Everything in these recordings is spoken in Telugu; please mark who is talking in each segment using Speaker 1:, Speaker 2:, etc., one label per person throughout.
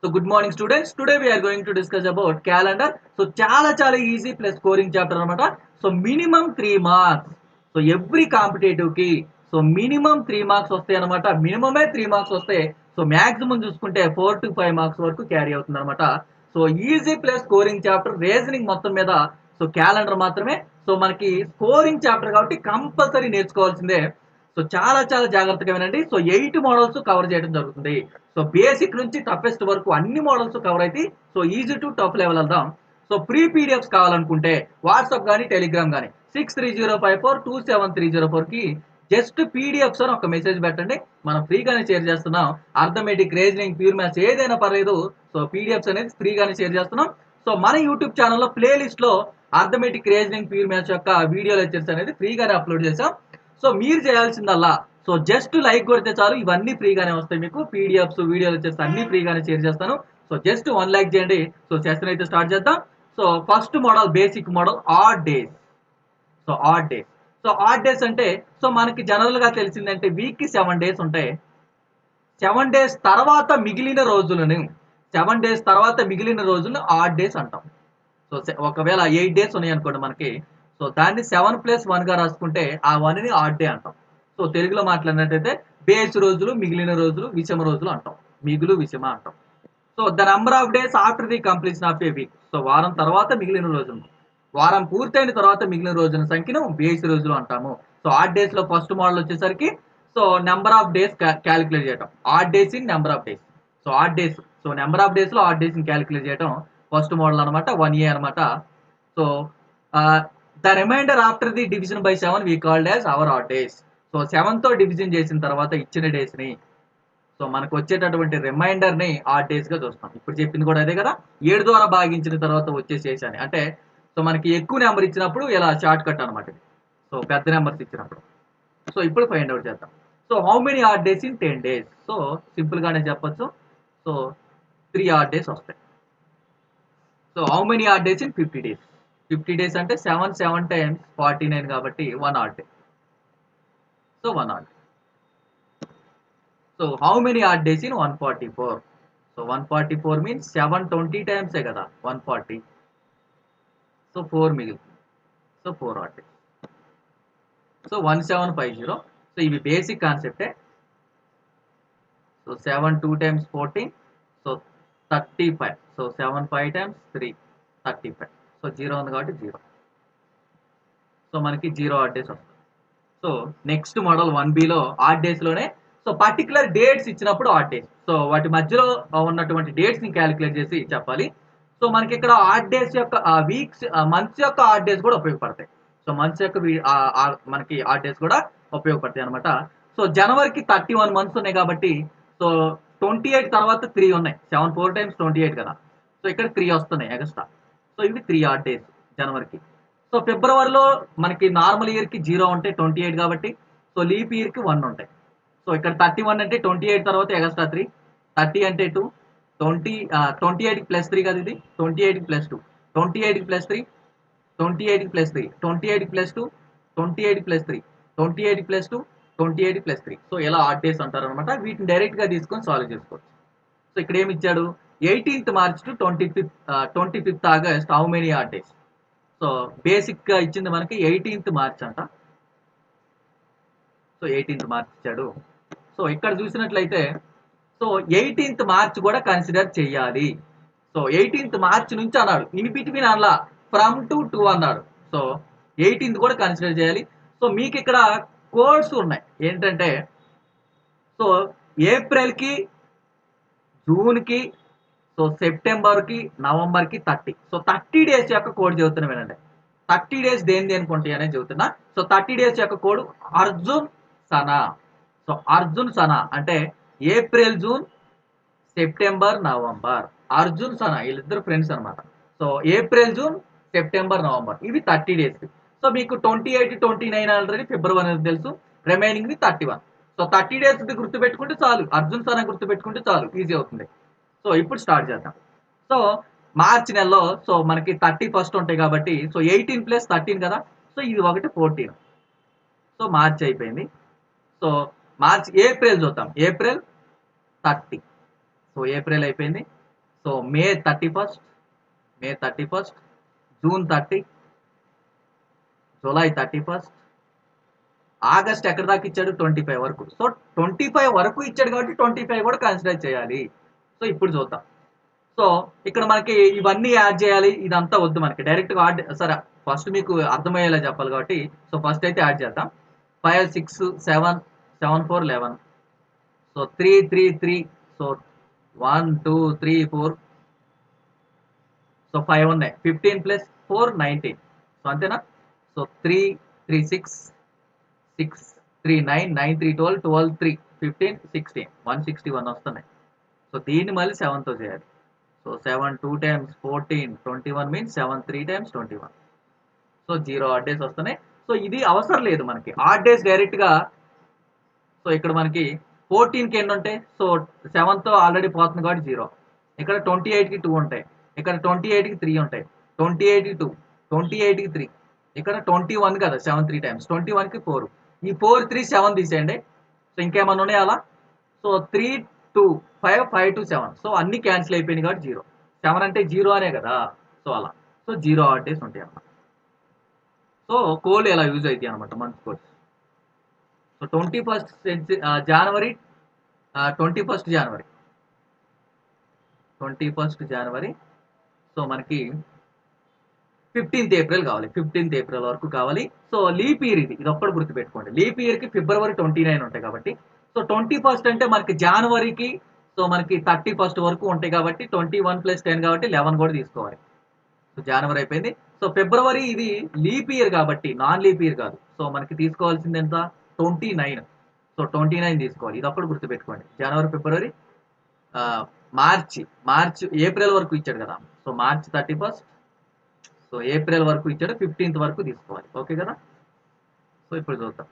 Speaker 1: So good morning students. Today we are going to discuss about calendar. So చాలా easy plus scoring chapter అనమాట. So minimum 3 marks. So every competitive కి సో మినిమం 3 మార్క్స్ వస్తాయి అనమాట. మినిమమే 3 మార్క్స్ వస్తాయి. సో మాక్సిమం చూసుకుంటే 4 to 5 మార్క్స్ వరకు క్యారీ అవుతుంది అనమాట. So easy plus scoring chapter reasoning మొత్తం మీద సో క్యాలెండర్ మాత్రమే. సో మనకి స్కోరింగ్ చాప్టర్ కాబట్టి కంపల్సరీ నేర్చుకోవాల్సిందే. సో చాలా జాగ్రత్తగా వినండి. సో 8 మోడల్స్ కవర్ చేయడం జరుగుతుంది. సో బేసిక్ నుంచి టఫెస్ట్ వరకు అన్ని మోడల్స్ కవర్ అయితే so easy to tough level వెళ్దాం. సో ఫ్రీ పీడిఎఫ్స్ కావాలనుకుంటే వాట్సాప్ కానీ టెలిగ్రామ్ కానీ 6305427304 కి జస్ట్ పీడిఎఫ్స్ అని ఒక మెసేజ్ పెట్టండి. మనం ఫ్రీగానే షేర్ చేస్తున్నాం. అర్థమెటిక్, రీజనింగ్, ప్యూర్ మ్యాథ్స్ ఏదైనా పర్లేదు. సో పీడిఎఫ్స్ అనేది ఫ్రీగానే షేర్ చేస్తున్నాం. సో మన యూట్యూబ్ ఛానల్లో ప్లేలిస్ట్ లో అర్థమెటిక్, రీజనింగ్, ప్యూర్ మ్యాథ్స్ యొక్క వీడియో లెక్చర్స్ అనేది ఫ్రీగానే అప్లోడ్ చేసాం. సో మీరు చేయాల్సిందల్లా సో జస్ట్ లైక్ కొడితే చాలు, ఇవన్నీ ఫ్రీగానే వస్తాయి మీకు. పీడిఎఫ్స్, వీడియో లెక్చర్స్ అన్ని ఫ్రీగానే షేర్ చేస్తాను. సో జస్ట్ 1 లైక్ చేయండి. సో సెషన్ అయితే స్టార్ట్ చేద్దాం. So first model, basic model, add days. So odd days. So odd days అంటే సో మనకి జనరల్ గా తెలిసిందంటే వీక్ కి 7 డేస్ ఉంటాయి. 7 డేస్ తర్వాత మిగిలిన రోజులను 7 డేస్ తర్వాత మిగిలిన రోజులను ఆడ్ డేస్ అంటాం. సో ఒకవేళ 8 డేస్ ఉన్నాయి అనుకోండి మనకి, సో దాన్ని 7+1 గా రాసుకుంటే ఆ 1 ని ఆడ్ డే అంటాం. సో తెలుగులో మాట్లాడినట్టయితే బేస్ రోజులు, మిగిలిన రోజులు, విషమ రోజులు అంటాం. మిగులు, విషమ అంటాం. So the number of days after the completion of A week. So వారం తర్వాత మిగిలిన రోజులు, వారం పూర్తయిన తర్వాత మిగిలిన రోజుల సంఖ్యను బేస్ రోజులు అంటాము. సో ఆడ్ డేస్ లో ఫస్ట్ మోడల్ వచ్చేసరికి so number of days calculate చేయడం. Odd days in number of days. So odd days, so number of days లో ఆడ్ డేస్ ని క్యాలిక్యులేట్ చేయడం ఫస్ట్ మోడల్ అనమాట. 1A అనమాట. So the remainder after the division by 7 we called as our odd days. So 7 తో డివిజన్ చేసిన తర్వాత ఇచ్చిన డేస్ ని, సో మనకు వచ్చేటటువంటి రిమైండర్ ని ఆడ్ డేస్ గా చూస్తాం. ఇప్పుడు చెప్పింది కూడా అదే కదా. 7 ద్వారా భాగించిన తర్వాత వచ్చే శేషాన్ని అంటే సో మనకి ఎక్కువ నెంబర్ ఇచ్చినప్పుడు ఇలా షార్ట్ కట్ అనమాట. సో పెద్ద నెంబర్స్ ఇచ్చినప్పుడు. సో ఇప్పుడు ఫైండ్ అవుట్ చేద్దాం. So how many odd days in 10 days. So simple గానే చెప్పొచ్చు. సో 3 ఆడ్ డేస్ వస్తాయి. So how many odd days in 50 days. 50 days అంటే 7 times 49 కాబట్టి 1 odd day. So 1 odd. So how many odd days in 144. So 144 means 720 టైమ్సే కదా 140. సో 4 మిగులుతుంది. So 4 odd days. So 1750. So ఇవి బేసిక్ కాన్సెప్టే. So 7 2 times 14. So 35. So 7 5 times 3 35. So 0 ఉంది కాబట్టి 0. సో మనకి 0 ఆడ్ డేస్ వస్తుంది. సో నెక్స్ట్ మోడల్ 1Bలో ఆడ్ డేస్ లోనే సో పర్టికులర్ డేట్స్ ఇచ్చినప్పుడు ఆడ్ డేస్. సో వాటి మధ్యలో ఉన్నటువంటి డేట్స్ ని క్యాలిక్యులేట్ చేసి చెప్పాలి. సో మనకి ఇక్కడ ఆడ్ డేస్ యొక్క వీక్స్, మంత్స్ యొక్క ఆడ్ డేస్ కూడా ఉపయోగపడతాయి. సో మంత్స్ యొక్క మనకి ఆడ్ డేస్ కూడా ఉపయోగపడతాయి అనమాట. సో జనవరికి 31 మంత్స్ ఉన్నాయి కాబట్టి సో 28 తర్వాత 3 ఉన్నాయి. 7 4 times 28 కదా. సో ఇక్కడ 3 వస్తున్నాయి ఎక్స్ట్రా. సో ఇవి 3 ఆడ్ డేస్ జనవరికి. సో ఫిబ్రవరిలో మనకి నార్మల్ ఇయర్ కి 0 ఉంటాయి 28 కాబట్టి. సో లీప్ ఇయర్ కి 1 ఉంటాయి. సో ఇక్కడ 31 అంటే 28 తర్వాత ఎక్స్ట్రా 3. 30 అంటే 2. 28 ప్లస్ 3 కదా ఇది. 28 plus 2. 28 plus 3. 28 plus 3. 28 plus 2. 28 plus 3. 28 plus 2. 28 plus 3. So ఇలా ఆడ్ డేస్ అంటారు అనమాట. వీటిని డైరెక్ట్ గా తీసుకొని సాల్వ్ చేసుకోవచ్చు. సో ఇక్కడ ఏమి ఇచ్చాడు, 18th March to 25th August how many odd days. So basic గా ఇచ్చింది మనకి 18th మార్చ్ అంట. సో 18th మార్చ్ ఇచ్చాడు. సో ఇక్కడ చూసినట్లయితే సో 18th మార్చ్ కూడా కన్సిడర్ చేయాలి. సో 18th మార్చ్ నుంచి అన్నాడు, ఇన్ బిట్వీన్ అలా ఫ్రమ్ టు అన్నాడు. సో 18th కూడా కన్సిడర్ చేయాలి. సో మీకు ఇక్కడ కోడ్స్ ఉన్నాయి ఏంటంటే సో ఏప్రిల్ కి, జూన్ కి, సో సెప్టెంబర్ కి, నవంబర్ కి 30. సో 30 డేస్ యొక్క కోడ్ చెబుతున్నా వినండి. 30 డేస్ దేని అనుకుంటాయి అనేది చెబుతున్నా. సో 30 డేస్ యొక్క కోడ్ అర్జున్ సనా. సో అర్జున్ సనా అంటే April, June, September, November. Arjun Sana వీళ్ళిద్దరు ఫ్రెండ్స్ అనమాట. So April, June, September, November ఇవి 30 డేస్. సో మీకు 28 29 ఆల్రెడీ ఫిబ్రవరి అనేది తెలుసు. రిమైనింగ్ 31. సో 30 డేస్ గుర్తు పెట్టుకుంటే చాలు, అర్జున్ సనా గుర్తు పెట్టుకుంటే చాలు, ఈజీ అవుతుంది. సో ఇప్పుడు స్టార్ట్ చేద్దాం. సో మార్చి నెలలో సో మనకి 31st ఉంటాయి కాబట్టి సో 18 + 13 కదా. సో ఇది ఒకటి 14. సో మార్చ్ అయిపోయింది. సో మార్చ్, ఏప్రిల్ చూద్దాం. ఏప్రిల్ 30. సో ఏప్రిల్ అయిపోయింది. సో మే 31st, June 30, July 31st, August ఎక్కడ దాకా ఇచ్చాడు 25 వరకు. సో 25 వరకు ఇచ్చాడు కాబట్టి 25 కూడా కన్సిడర్ చేయాలి. సో ఇప్పుడు చూద్దాం. సో ఇక్కడ మనకి ఇవన్నీ యాడ్ చేయాలి, ఇదంతా వద్దు మనకి, డైరెక్ట్గా యాడ్. సరే ఫస్ట్ మీకు అర్థమయ్యేలా చెప్పాలి కాబట్టి సో ఫస్ట్ అయితే యాడ్ చేద్దాం. 5 6 7 7 4 11. సో 3 3 3. సో 1 2 3 4. సో 5 ఉన్నాయి. 15 ప్లస్ 4 19. సో అంతేనా. సో 3 3 6 6 3 9 9 3 12 12 3 15 16 161 వస్తున్నాయి. సో దీన్ని మళ్ళీ 7తో చేయాలి. So 7 2 times 14 21 means 7 3 times 21. So 0 odd days వస్తున్నాయి. సో ఇది అవసరం లేదు మనకి ఆడ్ డేస్ డైరెక్ట్గా. సో ఇక్కడ మనకి 14కి ఎన్ని ఉంటాయి. సో 7తో ఆల్రెడీ పోతుంది కాబట్టి 0. ఇక్కడ 28కి 2 ఉంటాయి. ఇక్కడ 28కి 3 ఉంటాయి. 28కి 2, 28కి 3. ఇక్కడ 21 కదా 7 3 times 21కి 4. ఈ 4 3 7 తీసేయండి. సో ఇంకేమన్నా ఉన్నాయి అలా. సో 3 2 5 5 2 7. సో అన్ని క్యాన్సిల్ అయిపోయినాయి కాబట్టి 0. 7 అంటే 0 అనే కదా. సో అలా. సో 0 ఆడ్ డేస్ ఉంటాయి అన్నమాట. సో కోల్ ఎలా యూజ్ అవుతాయి అనమాట మంత్ కోల్స్. సో 21st జనవరి 21st జనవరి 21st జనవరి. సో మనకి 15th ఏప్రిల్ కావాలి. 15th ఏప్రిల్ వరకు కావాలి. సో లీప్ ఇయర్ ఇది ఒక్కటి గుర్తుపెట్టుకోండి. లీప్ ఇయర్కి ఫిబ్రవరి 29 ఉంటాయి కాబట్టి. సో 21st అంటే మనకి జనవరికి సో మనకి 31st వరకు ఉంటాయి కాబట్టి 21 + 10 కాబట్టి 11 కూడా తీసుకోవాలి. సో జనవరి అయిపోయింది. సో ఫిబ్రవరి ఇది లీప్ ఇయర్ కాబట్టి నాన్ లీప్ ఇయర్ కాదు. సో మనకి తీసుకోవాల్సింది ఎంత 29. సో 29 తీసుకోవాలి. ఇది ఒక్కటి గుర్తుపెట్టుకోండి. జనవరి ఫిబ్రవరి మార్చ్ ఏప్రిల్ వరకు ఇచ్చాడు కదా. So March 31st. So April వరకు ఇచ్చాడు. 15th వరకు తీసుకోవాలి. ఓకే కదా. సో ఇప్పుడు చూద్దాం.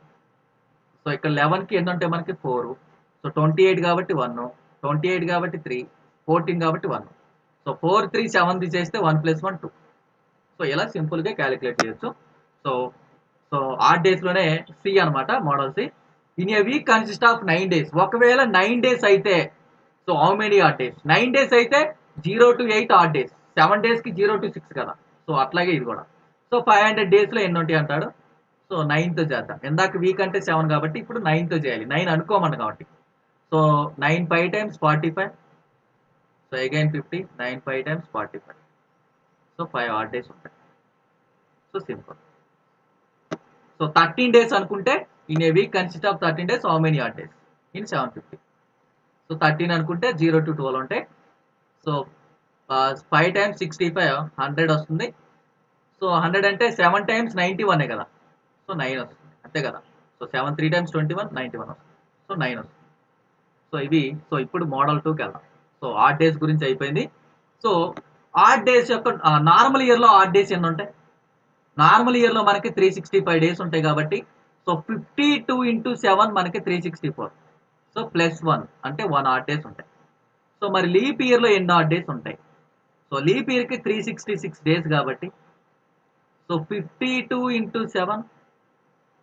Speaker 1: సో ఇక్కడ 11కి ఎన్ని ఉంటాయి మనకి 4. సో 28 కాబట్టి 1, 28 కాబట్టి 3, 14 కాబట్టి 1. సో 4 3 7 తీసేస్తే 1 + 1 2. సో ఇలా సింపుల్గా క్యాలిక్యులేట్ చేయొచ్చు. సో సో ఆడ్ డేస్లోనే సి అనమాట model C. In a week consist of 9 days. ఒకవేళ 9 days అయితే so how many odd days. 9 days అయితే 0 to 8 ఆడ్ డేస్. 7 daysకి 0 to 6 కదా. సో అట్లాగే ఇది కూడా. సో 500 daysలో ఎన్ని ఉంటాయి అంటాడు. సో 9తో చేద్దాం. ఇందాక వీక్ అంటే 7 కాబట్టి ఇప్పుడు 9తో చేయాలి. 9 అనుకోమని కాబట్టి. So 9 5 times 45. So again 50. 9 5 times 45. So 5 odd days ఉంటాయి. So simple. సో 13 days అనుకుంటే in a week consist of 13 days how many odd days in 750. So 13 అనుకుంటే 0 to 12 ఉంటాయి. సో 5 times 65 100 వస్తుంది. సో 100 అంటే 7 times 91 కదా. సో 9 వస్తుంది అంతే కదా. సో 7 3 times 21 91 వస్తుంది. సో 9 వస్తుంది. సో ఇవి. సో ఇప్పుడు మోడల్ 2కి వెళ్దాం. సో ఆడ్ డేస్ గురించి అయిపోయింది. సో ఆడ్ డేస్ యొక్క నార్మల్ ఇయర్లో ఆడ్ డేస్ ఎన్ని ఉంటాయి. నార్మల్ ఇయర్లో మనకి 365 days ఉంటాయి కాబట్టి సో 52 × 7 మనకి 364. సో +1 అంటే 1 ఆడ్ డేస్ ఉంటాయి. సో మరి లీప్ ఇయర్లో ఎన్ని ఆడ్ డేస్ ఉంటాయి. సో లీప్ ఇయర్కి 366 days కాబట్టి సో 52 × 7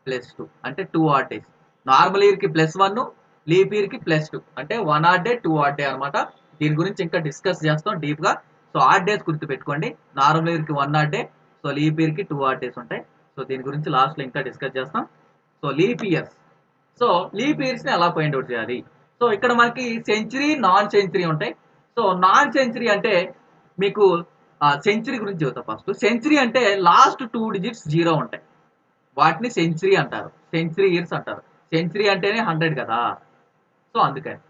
Speaker 1: +2 అంటే 2 ఆడ్ డేస్. నార్మల్ ఇయర్కి +1, లీప్ ఇయర్కి +2 అంటే 1 ఆడ్ డే 2 ఆడ్ డే అనమాట. దీని గురించి ఇంకా డిస్కస్ చేస్తాం డీప్గా. సో ఆడ్ డేస్ గుర్తుపెట్టుకోండి. నార్మల్ ఇయర్కి 1 ఆడ్ డే. సో లీప్ ఇయర్కి 2 ఆడ్ డేస్ ఉంటాయి. సో దీని గురించి లాస్ట్లో ఇంకా డిస్కస్ చేస్తాం. So leap years. So leap ఇయర్స్ని ఎలా ఫైండ్ అవుట్ చేయాలి. సో ఇక్కడ మనకి సెంచరీ నాన్ సెంచరీ ఉంటాయి. సో నాన్ సెంచరీ అంటే మీకు సెంచరీ గురించి చెబుతా ఫస్ట్. సెంచరీ అంటే లాస్ట్ 2 digits 0 ఉంటాయి. వాటిని సెంచరీ అంటారు. సెంచరీ ఇయర్స్ అంటారు. సెంచరీ అంటేనే 100 కదా. సో అందుకని.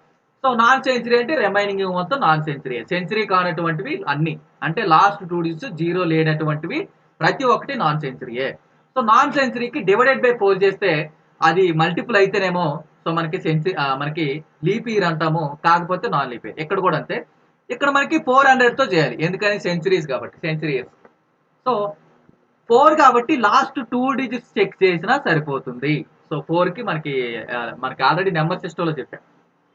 Speaker 1: సో నాన్ సెంచరీ అంటే రిమైనింగ్ మొత్తం నాన్ సెంచరీ. సెంచరీ కానటువంటివి అన్ని అంటే లాస్ట్ 2 digits 0 లేనటువంటివి ప్రతి ఒక్కటి నాన్ సెంచరీయే. సో నాన్ సెంచరీకి /4 చేస్తే అది మల్టిపుల్ అయితేనేమో సో మనకి మనకి లీప్ ఇయర్ అంటాము. కాకపోతే నాన్ లీప్ ఇయర్. ఇక్కడ కూడా అంతే. ఇక్కడ మనకి 400తో చేయాలి. ఎందుకని సెంచరీస్ కాబట్టి సెంచరీ ఇయర్స్. సో 4 కాబట్టి లాస్ట్ 2 digits చెక్ చేసినా సరిపోతుంది. సో 4కి మనకి ఆల్రెడీ నెంబర్ సిస్టంలో చెప్పాం.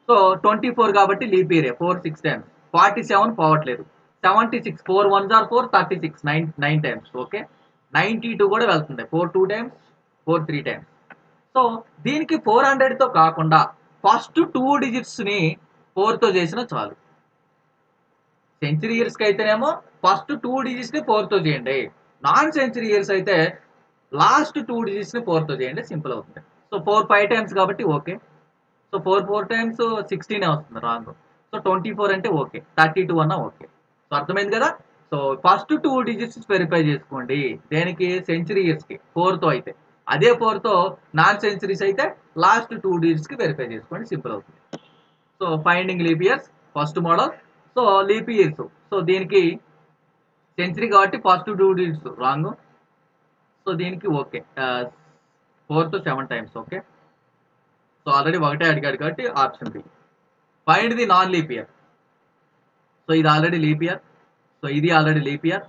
Speaker 1: సో 24 కాబట్టి లీప్ ఇయర్ 4 6 times. 47 పోవట్లేదు. 76 4 1s are 4 36 9 times. ఓకే. 92 కూడా వెళ్తుంది. 4 2 times 4 3 times. సో దీనికి 400తో కాకుండా ఫస్ట్ 2 digits ని 4తో చేసినా చాలు. సెంచరీ ఇయర్స్కి అయితేనేమో ఫస్ట్ 2 డిజిట్స్ని 4తో చేయండి. నాన్ సెంచరీ ఇయర్స్ అయితే లాస్ట్ 2 డిజిట్స్ని 4తో చేయండి, సింపుల్ అవుతుంది. సో 4 5 టైమ్స్ కాబట్టి ఓకే. సో 4 టైమ్స్ 16 వస్తుంది, రాంగ్. సో 24 అంటే ఓకే, 32 అన్నా ఓకే. సో అర్థమైంది కదా. సో ఫస్ట్ 2 డిజిట్స్ వెరిఫై చేసుకోండి, దేనికి? సెంచరీ ఇయర్స్కి 4తో అయితే. అదే 4తో నాన్ సెంచరీస్ అయితే లాస్ట్ 2 డిజిట్స్కి వెరిఫై చేసుకోండి, సింపుల్ అవుతుంది. So finding leap years first model. So leap years, so దీనికి సెంచరీ కాబట్టి ఫస్ట్ 2 డిజిట్స్ రాంగ్. సో దీనికి okay, 4 to 7 times okay. So already ఒకటే అడిగాడు కాబట్టి option B. Find the non leap year. So ఇది ఆల్రెడీ లీప్ ఇయర్, సో ఇది ఆల్రెడీ లీప్ ఇయర్,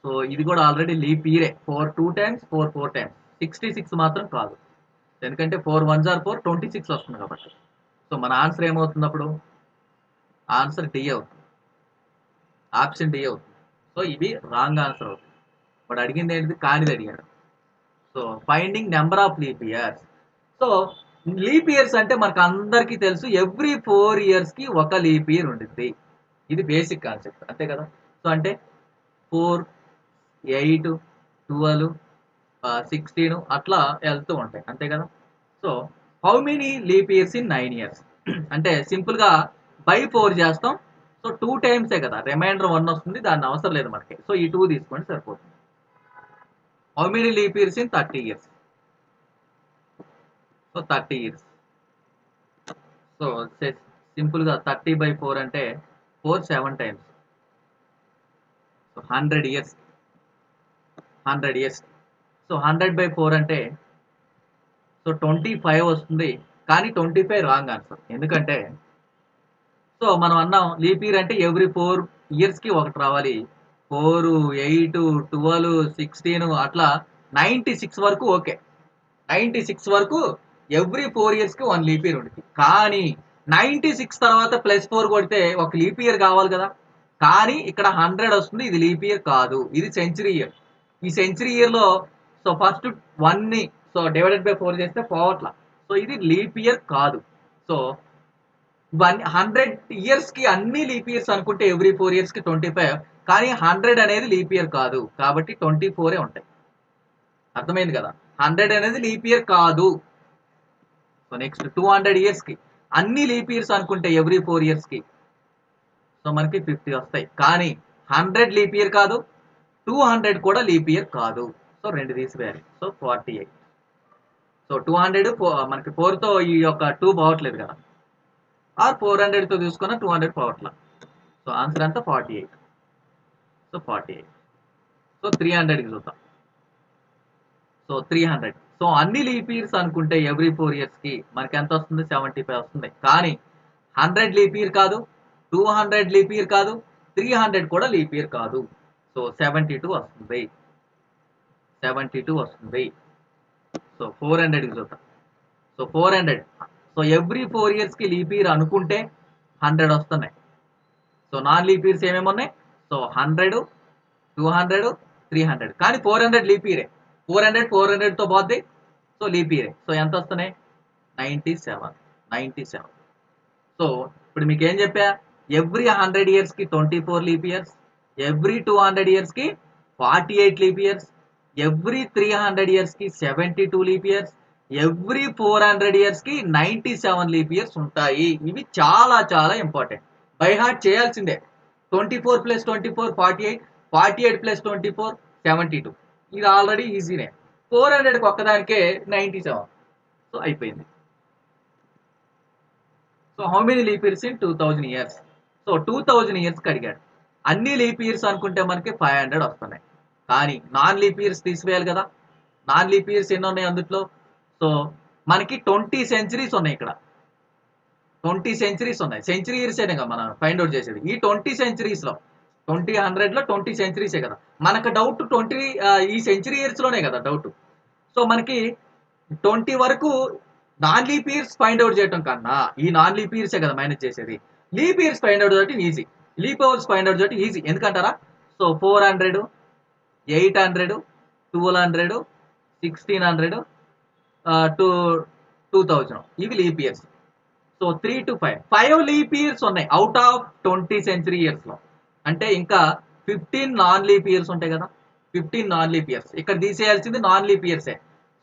Speaker 1: సో ఇది కూడా ఆల్రెడీ లీప్ ఇయరే. 4 2 టైమ్స్, 4 4 టైమ్స్. 66 మాత్రం కాదు, ఎందుకంటే 4 1s are 4, 26 వస్తుంది కాబట్టి. సో మన ఆన్సర్ ఏమవుతుంది అప్పుడు? ఆన్సర్ డి అవుతుంది, ఆప్షన్ డి అవుతుంది. సో ఇవి రాంగ్ ఆన్సర్ అవుతుంది. వాడు అడిగింది ఏంటిది? కానిది అడిగాడు. So finding number of leap years. So leap years అంటే మనకు అందరికీ తెలుసు, ఎవ్రీ 4 ఇయర్స్కి ఒక లీప్ ఇయర్ ఉంటుంది. ఇది బేసిక్ కాన్సెప్ట్, అంతే కదా. సో అంటే 4 8 12 16 అట్లా వెళ్తూ ఉంటాయి, అంతే కదా. So how many leap years in 9 years అంటే సింపుల్గా బై 4 చేస్తాం. సో 2 టైమ్సే కదా, రిమైండర్ 1 వస్తుంది, దాన్ని అవసరం లేదు మనకి. సో ఈ 2 తీసుకోండి సరిపోతుంది. How many leap years in 30 years? So 30 years. So సింపుల్గా 30/4 అంటే 4 7 times. So 100 years, 100 years. So 100/4 అంటే సో 25 వస్తుంది, కానీ 25 రాంగ్ ఆన్సర్. ఎందుకంటే సో మనం అన్నాం లీప్ ఇయర్ అంటే ఎవ్రీ 4 ఇయర్స్కి ఒకటి రావాలి. 4 8 12 16 అట్లా 96 వరకు ఓకే. 96 వరకు ఎవ్రీ 4 ఇయర్స్కి 1 లీప్ ఇయర్ ఉంటుంది. కానీ 96 తర్వాత +4 కొడితే ఒక లీప్ ఇయర్ కావాలి కదా. కానీ ఇక్కడ 100 వస్తుంది, ఇది లీప్ ఇయర్ కాదు, ఇది సెంచరీ ఇయర్. ఈ సెంచరీ ఇయర్లో సో ఫస్ట్ 1ని సో /4 చేస్తే పోవట్ల. సో ఇది లీప్ ఇయర్ కాదు. సో 100 ఇయర్స్కి అన్ని లీప్ ఇయర్స్ అనుకుంటే ఎవ్రీ 4 ఇయర్స్కి 25, కానీ 100 అనేది లీప్ ఇయర్ కాదు కాబట్టి 24 ఉంటాయి. అర్థమైంది కదా. 100 అనేది లీప్ ఇయర్ కాదు. సో నెక్స్ట్ 200 ఇయర్స్కి అన్ని లీప్ ఇయర్స్ అనుకుంటే ఎవ్రీ 4 ఇయర్స్కి సో మనకి 50 వస్తాయి. కానీ 100 లీప్ ఇయర్ కాదు, 200 కూడా లీప్ ఇయర్ కాదు. సో 2 తీసివేయాలి. సో 48. సో 200 మనకి 4తో ఈ యొక్క 2 పోవట్లేదు కదా, ఆర్ 400తో తీసుకున్న 200 పోవట్ల. సో ఆన్సర్ అంతా 48. సో 48. సో 300కి చూద్దాం. సో 300. సో అన్ని లీప్ ఇయర్స్ అనుకుంటే ఎవ్రీ 4 ఇయర్స్కి మనకి ఎంత వస్తుంది? 75 వస్తుంది. కానీ 100 లీప్ ఇయర్ కాదు, 200 లీప్ ఇయర్ కాదు, 300 కూడా లీప్ ఇయర్ కాదు. సో 72 వస్తుంది, 72 వస్తుంది. సో 400కి చూద్దాం. సో 400. సో ఎవ్రీ 4 ఇయర్స్కి లీప్ ఇయర్ అనుకుంటే 100 వస్తున్నాయి. సో నాన్ లీప్ ఇయర్స్ ఏమేమి ఉన్నాయి? సో 100 200 300. కానీ 400 లీప్ ఇయరే. 400తో పోద్ది, సో లీప్ ఇయరే. సో ఎంత వస్తున్నాయి? 97. సో ఇప్పుడు మీకు ఏం చెప్పా? ఎవ్రీ 100 ఇయర్స్కి 24 లీప్ ఇయర్స్, ఎవ్రీ 200 ఇయర్స్కి 48 లీప్ ఇయర్స్, ఎవ్రీ 300 ఇయర్స్కి 72 లీప్ ఇయర్స్, ఎవ్రీ 400 ఇయర్స్కి 97 లీప్ ఇయర్స్ ఉంటాయి. ఇవి చాలా చాలా ఇంపార్టెంట్, బై హార్ట్ చేయాల్సిందే. 24 + 24 48, 48 + 24 72. ఇది ఆల్రెడీ ఈజీనే. 400కి ఒక్కదానికే 97. సో అయిపోయింది. So how many leap years in 2000 years? So 2000 ఇయర్స్కి అడిగాడు. అన్ని లీప్ ఇయర్స్ అనుకుంటే మనకి 500 వస్తున్నాయి. కానీ నాన్ లీప్ ఇయర్స్ తీసివేయాలి కదా. నాన్ లీప్ ఇయర్స్ ఎన్ని ఉన్నాయి అందులో? సో మనకి 20 సెంచరీస్ ఉన్నాయి ఇక్కడ. 20 సెంచరీస్ ఉన్నాయి. సెంచరీ ఇయర్స్ ఏనే కదా మనం ఫైండ్ అవుట్ చేసేది. ఈ 20 సెంచరీస్లో 100లో 20 సెంచరీసే కదా మనకు డౌట్. 20 ఈ సెంచరీ ఇయర్స్లోనే కదా డౌట్. సో మనకి 20 వరకు non leap years find out చేయడం కన్నా ఈ నాన్ లీప్ ఇయర్సే కదా మైనస్ చేసేది. లీప్ ఇయర్స్ ఫైండ్ అవుట్ చేయడం easy, leap hours find out చేయడం ఈజీ. ఎందుకంటారా? సో 400 800 1200 1600 2000 ఇవి leap years. So 3 to 5 leap years ఉన్నాయి అవుట్ ఆఫ్ 20 సెంచరీ ఇయర్స్లో. అంటే ఇంకా 15 నాన్ లీప్ ఇయర్స్ ఉంటాయి కదా, 15 నాన్ లీప్ ఇయర్స్ ఇక్కడ తీసేయాల్సింది నాన్ లీప్ ఇయర్సే.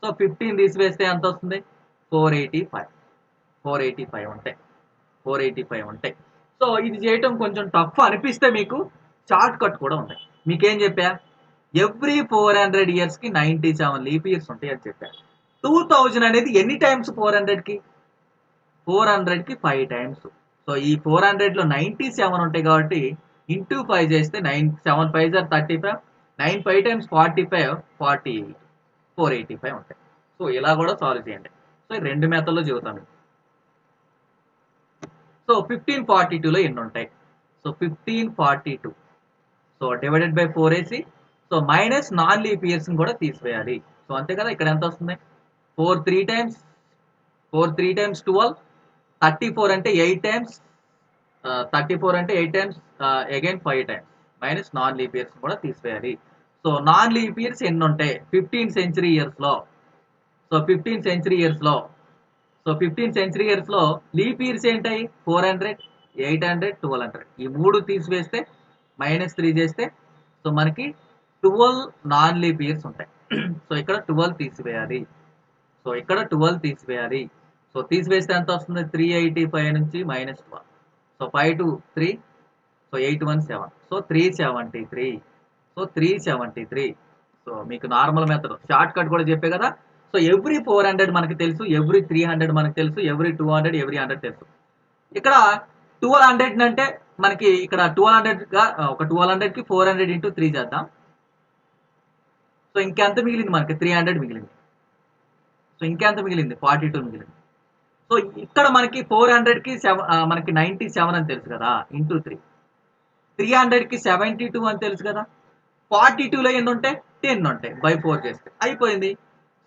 Speaker 1: సో 15 తీసివేస్తే ఎంత వస్తుంది? 485. 485 ఉంటాయి. 485 ఉంటాయి. సో ఇది చేయటం కొంచెం టఫ్ అనిపిస్తే మీకు షార్ట్ కట్ కూడా ఉన్నాయి. మీకేం చెప్పా? ఎవ్రీ 400 ఇయర్స్ కి 97 లీప్ ఇయర్స్ ఉంటాయి అని చెప్పా. 2000 అనేది ఎన్ని టైమ్స్ 400కి? 400 కి 5 టైమ్స్. సో ఈ 400 లో 97 ఉంటాయి కాబట్టి ఇంటూ 5 చేస్తే 7 5 35, 9 5 టైమ్స్ 45, 48, 485 ఉంటాయి. సో ఇలా కూడా సాల్వ్ చేయండి. సో ఈ రెండు మెథడ్లో చెబుతాను. సో 1542లో ఎన్ని ఉంటాయి? సో 1542 సో డివైడెడ్ బై 4 వేసి so minus non leap years కూడా తీసివేయాలి. సో అంతే కదా, ఇక్కడ ఎంత వస్తుంది? 4 3 టైమ్స్ 12, 34 అంటే 8 టైమ్స్, 34 అంటే 8 times, again 5 times minus non leap years కూడా తీసివేయాలి. సో నాన్ లీప్ ఇయర్స్ ఎన్ని ఉంటాయి 15 సెంచరీ ఇయర్స్ లో? సో 15 సెంచరీ ఇయర్స్ లో సో 15 సెంచరీ ఇయర్స్ లో లీప్ ఇయర్స్ ఏంటాయి? 400, 800, 1200. ఈ మూడు తీసివేస్తే -3 చేస్తే సో మనకి 12 నాన్ లీప్ ఇయర్స్ ఉంటాయి. సో ఇక్కడ 12 తీసివేయాలి. సో ఇక్కడ 12 తీసివేయాలి. సో తీసివేస్తే ఎంత వస్తుంది? 385 నుంచి -12. So 5 2 3, so 8 1 7, so 373. So 373. So మీకు నార్మల్ మెథడ్ షార్ట్ కట్ కూడా చెప్పే కదా. సో ఎవ్రీ 400 మనకి తెలుసు, ఎవ్రీ 300 మనకి తెలుసు, ఎవ్రీ 200, ఎవ్రీ 100 తెలుసు. ఇక్కడ 1200 అంటే మనకి ఇక్కడ 1200 గా ఒక 1200 కి 400 ఇంటూ 3 చేద్దాం. సో ఇంకెంత మిగిలింది మనకి? 300 మిగిలింది. సో ఇంకెంత మిగిలింది? 42 మిగిలింది. సో ఇక్కడ మనకి 400 కి మనకి 97 అని తెలుసు కదా, ఇంటూ 3. 300 కి 72 అని తెలుసు కదా. 42లో ఎన్ని ఉంటాయి? 10 ఉంటాయి. బై 4 చేస్తే అయిపోయింది.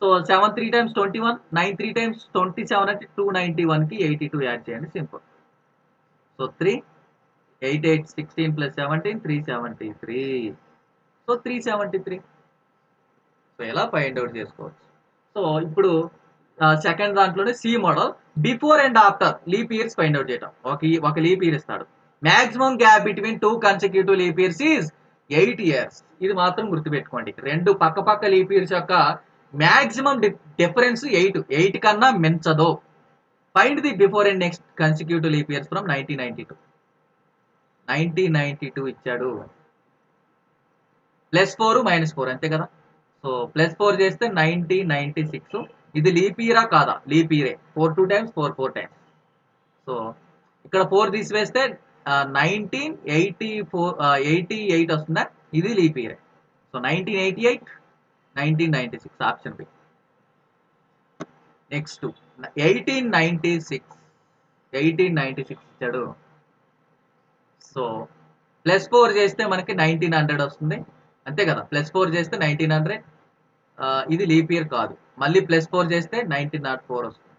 Speaker 1: సో 7 3 టైమ్స్ 21, 9 3 టైమ్స్ 27 అంటే 291 కి 82 యాడ్ చేయండి, simple. So 3 8 8 16 plus 17 373. So 373. So ఎలా ఫైండ్ అవుట్ చేసుకోవచ్చు. సో ఇప్పుడు సెకండ్ దాంట్లోనే C model before and after leap years find out చేయటం. ఒక లీప్ ఇయర్ ఇస్తాడు. Maximum gap between 2 consecutive leap years is 8 years. ఇది మాత్రం గుర్తుపెట్టుకోండి. రెండు పక్క లీప్ ఇయర్స్ యొక్క మాక్సిమం డిఫరెన్స్ 8 కన్నా మించదు. Find the before and next consecutive leap years from 1992. 1992 ఇచ్చాడు. +4 -4 అంతే కదా. సో +4 చేస్తే 1996. ఇది లీప్ ఇయరా కాదా? లీప్ ఇయరే. 4 2 టైమ్స్ 4 4 టైమ్స్. సో ఇక్కడ 4 తీసివేస్తే 1988 వస్తుందా? ఇది లీప్ ఇయరే. So 1988, 1996 option B. నెక్స్ట్ 1896 ఇచ్చాడు. సో +4 చేస్తే మనకి 1900 వస్తుంది అంతే కదా. +4 చేస్తే 1900. ఇది లీప్ ఇయర్ కాదు. మళ్ళీ +4 చేస్తే 1904 వస్తుంది.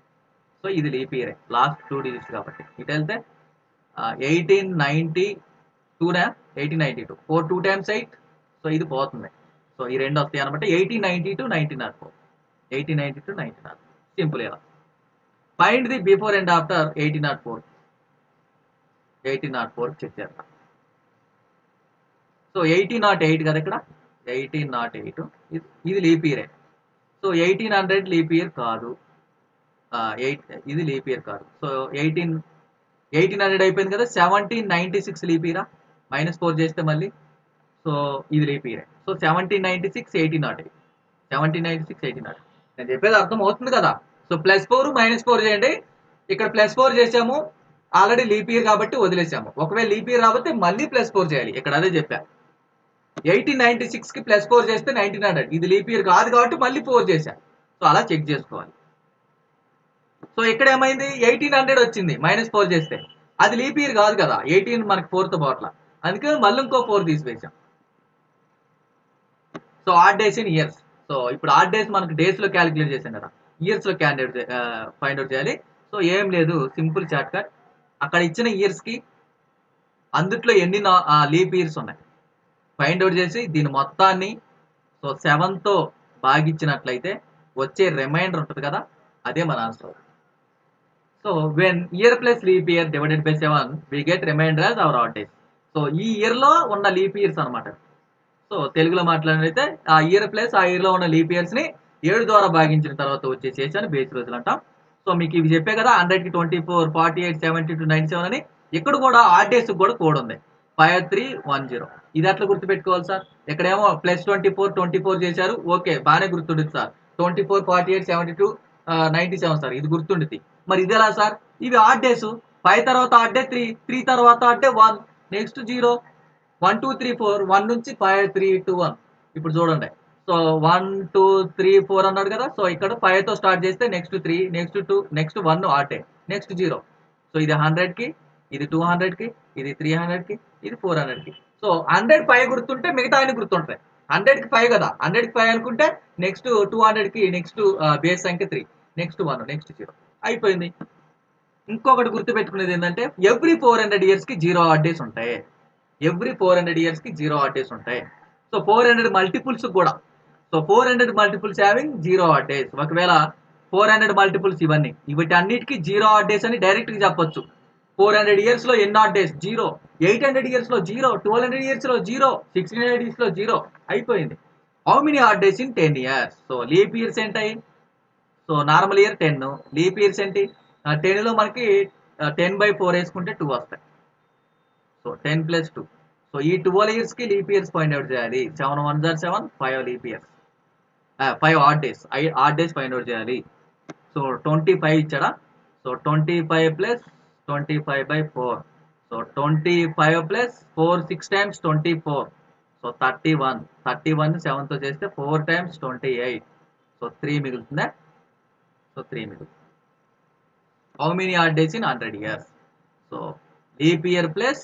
Speaker 1: సో ఇది లీప్ ఇయరే, లాస్ట్ 2 డిజిట్స్ కాబట్టి. ఇటు వెళ్తే 1892 4 2 టైమ్స్ 8. సో ఇది పోతుంది. సో ఈ రెండు వస్తాయి అనమాట. 1892 1904. 1892 1904 సింపుల్. ఇలా find the before and after 1804. 1804 check చేద్దాం. సో 1808 కదా ఇక్కడ. 1808 ఇది లీప్ ఇయరే. సో 1800 లీప్ ఇయర్ కాదు. ఇది లీప్ ఇయర్ కాదు. సో 1800 అయిపోయింది కదా. 1796 లీప్ ఇయరా? -4 చేస్తే మళ్ళీ. సో ఇది లీప్ ఇయరే. సో 1796 1808. 1796 1808. నేను చెప్పేది అర్థం అవుతుంది కదా. సో +4 -4 చేయండి. ఇక్కడ +4 చేసాము, ఆల్రెడీ లీప్ ఇయర్ కాబట్టి వదిలేసాము. ఒకవేళ లీప్ ఇయర్ రాకపోతే మళ్ళీ +4 చేయాలి. ఇక్కడ అదే చెప్పా. 1896 కి +4 చేస్తే 1900. ఇది లీప్ ఇయర్ కాదు కాబట్టి మళ్ళీ 4 చేశా. సో అలా చెక్ చేసుకోవాలి. సో ఇక్కడ ఏమైంది? 1800 వచ్చింది -4 చేస్తే. అది లీప్ ఇయర్ కాదు కదా. 18 మనకి 4తో పోట్ల, అందుకని మళ్ళీ ఇంకో 4 తీసివేసాం. So odd days in years. So ఇప్పుడు ఆడ్ డేస్ మనకి డేస్ లో క్యాలిక్యులేట్ చేసాం కదా, ఇయర్స్ లో ఫైండ్ అవుట్ చేయాలి. సో ఏం లేదు, సింపుల్ షార్ట్ కట్. అక్కడ ఇచ్చిన ఇయర్స్ కి అందుట్లో ఎన్ని లీప్ ఇయర్స్ ఉన్నాయి ఫైండ్ అవుట్ చేసి దీని మొత్తాన్ని సో 7తో భాగించినట్లయితే వచ్చే రిమైండర్ ఉంటుంది కదా, అదే మన answer. So when year plus leap year divided by 7 we get remainder as our odd days. So ఈ ఇయర్లో ఉన్న లీప్ ఇయర్స్ అనమాట. సో తెలుగులో మాట్లాడినైతే ఆ ఇయర్ ప్లస్ ఆ ఇయర్లో ఉన్న లీప్ ఇయర్స్ని 7 ద్వారా భాగించిన తర్వాత వచ్చే శేషాన్ని బేసి రోజులు అంటాం. సో మీకు ఇవి చెప్పే కదా 100కి 24, 48, 72, 97 అని. ఇక్కడ కూడా ఆడ్ డేస్ కూడా కోడ్ ఉంది 5310. ఇది ఎట్లా గుర్తుపెట్టుకోవాలి సార్? ఇక్కడేమో +24, 24 చేశారు. ఓకే బాగానే గుర్తుంటుంది సార్. 24, 48, 72, 97 సార్ ఇది గుర్తుండిద్ది. మరి ఇది ఎలా సార్? ఇవి ఆడ్ డేస్. 5 తర్వాత ఆడ్ డే 3, 3 తర్వాత ఆడ్ డే 1, నెక్స్ట్ 0, 1 2 3 4, 1 నుంచి 5 3 2 1. ఇప్పుడు చూడండి. సో 1 2 3 4 అన్నాడు కదా. సో ఇక్కడ 5 తో స్టార్ట్ చేస్తే నెక్స్ట్ 3, నెక్స్ట్ 2, నెక్స్ట్ 1 ఆటే, నెక్స్ట్ 0. సో ఇది 100కి, ఇది 200కి, ఇది 300కి, ఇది 400కి. సో 100 5 గుర్తుంటే మిగతా అన్ని గుర్తుంటాయి. 100కి 5 కదా, 100కి 5 అనుకుంటే నెక్స్ట్ 200కి నెక్స్ట్ బేస్ సంఖ్య 3, నెక్స్ట్ 1, నెక్స్ట్ 0 అయిపోయింది. ఇంకొకటి గుర్తుపెట్టుకునేది ఏంటంటే ఎవ్రీ 400 ఇయర్స్ కి 0 ఆడ్ డేస్ ఉంటాయి. ఎవ్రీ 400 ఇయర్స్ కి 0 ఆడ్ డేస్ ఉంటాయి. సో 400 మల్టిపుల్స్ కూడా. So 400 multiples having 0 odd days. ఒకవేళ 400 మల్టిపుల్స్ ఇవన్నీ వీటన్నిటికీ 0 ఆడ్ డేస్ అని డైరెక్ట్ గా చెప్పొచ్చు. 400 ఇయర్స్ లో ఎన్ని ఆడ్ డేస్? 0. 800 ఇయర్స్ లో 0, 1200 ఇయర్స్ లో 0, 1600 ఇయర్స్ లో 0 అయిపోయింది. How many odd days in 10 years? So leap years ఏంటాయి? So normal year 10, leap years ఏంటి? 10 లో మనకి 10/4 వేసుకుంటే 2 వస్తాయి. సో 10 + 2. సో ఈ 12 ఇయర్స్ కి లీప్ ఇయర్స్ ఫైండ్ అవుట్ చేయాలి. 7 1 7, 5 leap years, 5 odd days. Odd days find out చేయాలి. సో 25 ఇచ్చాడా? సో 25 + 25/4. So 25 + 4 6 times 24. సో 31. 31 7 తో చేస్తే 4 times 28. సో 3 మిగులుతుందా? సో 3 మిగులుతుంది. How many odd days in 100 years? So leap year plus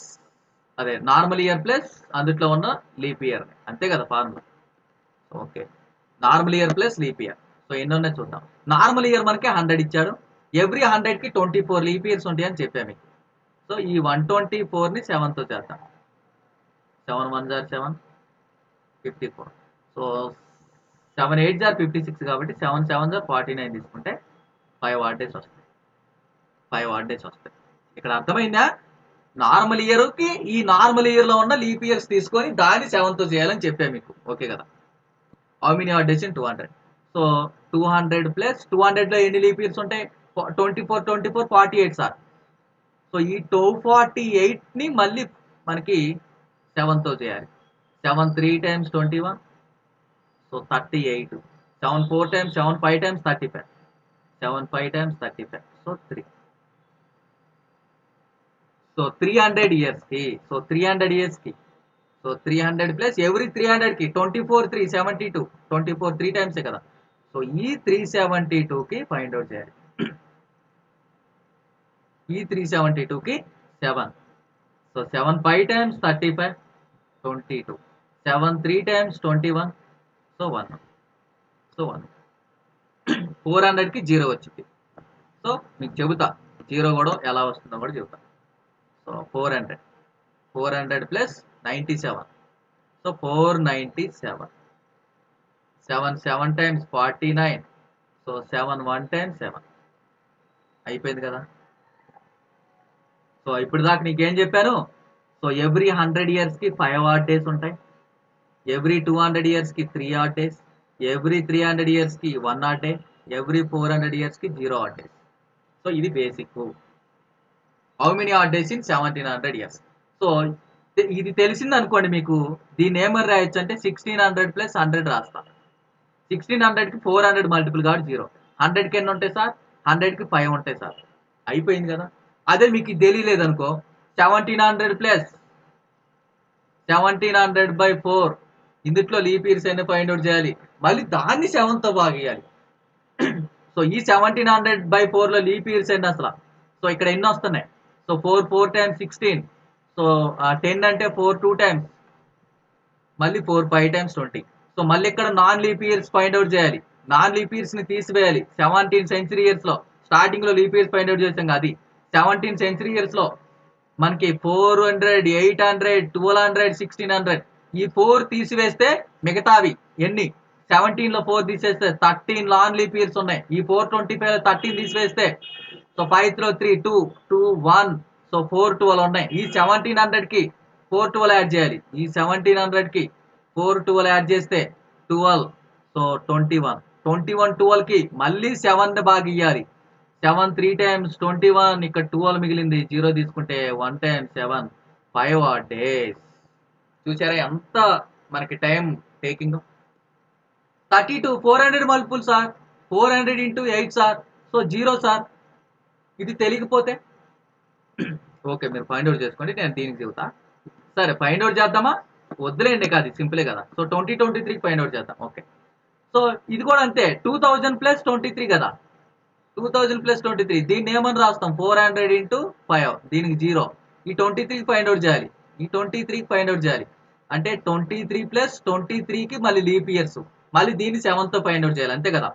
Speaker 1: అదే నార్మల్ ఇయర్ ప్లస్ అందుట్లో ఉన్న లీప్ ఇయర్, అంతే కదా formula. Okay, normal year plus leap year. So ఎన్ని ఉన్నాయి చూద్దాం. నార్మల్ ఇయర్ మనకి 100 ఇచ్చాడు. ఎవ్రీ 100కి 24 లీప్ ఇయర్స్ ఉంటాయని చెప్పాను మీకు. సో ఈ 124ని 7తో చేద్దాం. 7 1 7, 54. సో 7 8 56 కాబట్టి 7 7 49 తీసుకుంటే 5 ఆడ్ డేస్ వస్తాయి. 5 ఆడ్ డేస్ వస్తాయి. ఇక్కడ అర్థమైందా? నార్మల్ ఇయర్కి ఈ నార్మల్ ఇయర్లో ఉన్న లీప్ ఇయర్స్ తీసుకొని దాన్ని 7తో చేయాలని చెప్పాను మీకు. ఓకే కదా? How many odd days in 200? So 200 + 200లో ఎన్ని లీప్ ఇయర్స్ ఉంటాయి? 24 24 48 సార్. సో ఈ 248ని మళ్ళీ మనకి 7తో చేయాలి. 7 3 times 21. So 38. 7 4 times 7 5 times 35. 7 5 times 35. So 3. So 300 years కి. సో 300 ఇయర్స్ కి. సో 300 ప్లస్ ఎవ్రీ 300 కి 24 3 72. 24 3 టైమ్సే కదా. సో ఈ 372కి ఫైండ్ అవుట్ చేయాలి. ఈ 372కి 7. So 7 5 times 35, 22. 7 3 times 21. So 1. So 1. 400కి 0 వచ్చింది. సో మీకు చెబుతా 0 కూడా ఎలా వస్తుందో కూడా చెబుతా. So 400 plus 97. So 497. 7 7 times 49. So 7 1 times 7 అయిపోయింది కదా. సో ఇప్పుడు దాకా నీకేం చెప్పాను? సో ఎవ్రీ 100 ఇయర్స్కి 5 ఆడ్ డేస్ ఉంటాయి. ఎవ్రీ 200 ఇయర్స్కి 3 ఆడ్ డేస్. ఎవ్రీ 300 ఇయర్స్కి 1 ఆడ్ డే. ఎవ్రీ 400 ఇయర్స్కి 0 ఆడ్ డేస్. సో ఇది basic. How many odd days in 1700 years? So ఇది తెలిసింది అనుకోండి మీకు. దీన్ని ఏమని రాయొచ్చు అంటే 1600 + 100 రాస్తా. 1600కి 400 మల్టిపుల్ కాబట్టి 0. 100కి ఎన్ని ఉంటాయి సార్? 100కి 5 ఉంటాయి సార్. అయిపోయింది కదా. అదే మీకు తెలియలేదు అనుకో, 1700 + 1700/4 ఇందుట్లో లీప్ ఇయర్స్ ఎన్ని ఫైండ్ అవుట్ చేయాలి. మళ్ళీ దాన్ని 7తో భాగియాలి. సో ఈ 1700/4లో లీప్ ఇయర్స్ ఎన్ని అసలు? సో ఇక్కడ ఎన్ని వస్తున్నాయి? So 4 4 times 16. సో 10 అంటే 4 2 times, మళ్ళీ 4 5 times 20. సో మళ్ళీ ఇక్కడ non leap years find out చేయాలి. నాన్ లీప్ ఇయర్స్ ని తీసివేయాలి. 17 సెంచరీ ఇయర్స్ లో స్టార్టింగ్ లో లీప్ ఇయర్స్ ఫైండ్ అవుట్ చేసాం అది. 17 సెంచరీ ఇయర్స్ లో మనకి 400 800 1200 1600 ఈ 4 తీసివేస్తే మిగతావి ఎన్ని? 17 లో 4 తీసేస్తే 13 నాన్ లీప్ ఇయర్స్ ఉన్నాయి. ఈ 425 లో 13 తీసివేస్తే సో 5 3 2 2 1. సో 4 12 ఉన్నాయి. ఈ 1700కి 412 యాడ్ చేయాలి. ఈ 1700కి 412 యాడ్ చేస్తే 12, సో 21. 21 12కి మళ్ళీ 7 బాగా ఇయ్యాలి. 7 3 టైమ్స్ 21, ఇక్కడ 12 మిగిలింది. 0 తీసుకుంటే 1 టైమ్స్ 7 5 days. చూసారా ఎంత మనకి time taking. 32 400 multiple sir. 400 into 8 sir. So 0 sir. ఇది తెలియకపోతే ఓకే, మీరు ఫైండ్ అవుట్ చేసుకోండి, నేను దీనికి చెబుతా. సరే ఫైండ్ అవుట్ చేద్దామా? వద్దులేండి, కాదు సింపులే కదా. సో 2023కి ఫైండ్ అవుట్ చేద్దాం. ఓకే, సో ఇది కూడా అంతే. 2000 ప్లస్ 23 కదా. 2000 ప్లస్ 23 దీన్ని ఏమని రాస్తాం? 400 ఇంటూ 5, దీనికి 0. ఈ 23కి ఫైండ్ అవుట్ చేయాలి. ఈ 23కి ఫైండ్ అవుట్ చేయాలి. అంటే 23 ప్లస్ 23కి మళ్ళీ లీప్ ఇయర్స్, మళ్ళీ దీన్ని 7తో ఫైండ్ అవుట్ చేయాలి, అంతే కదా.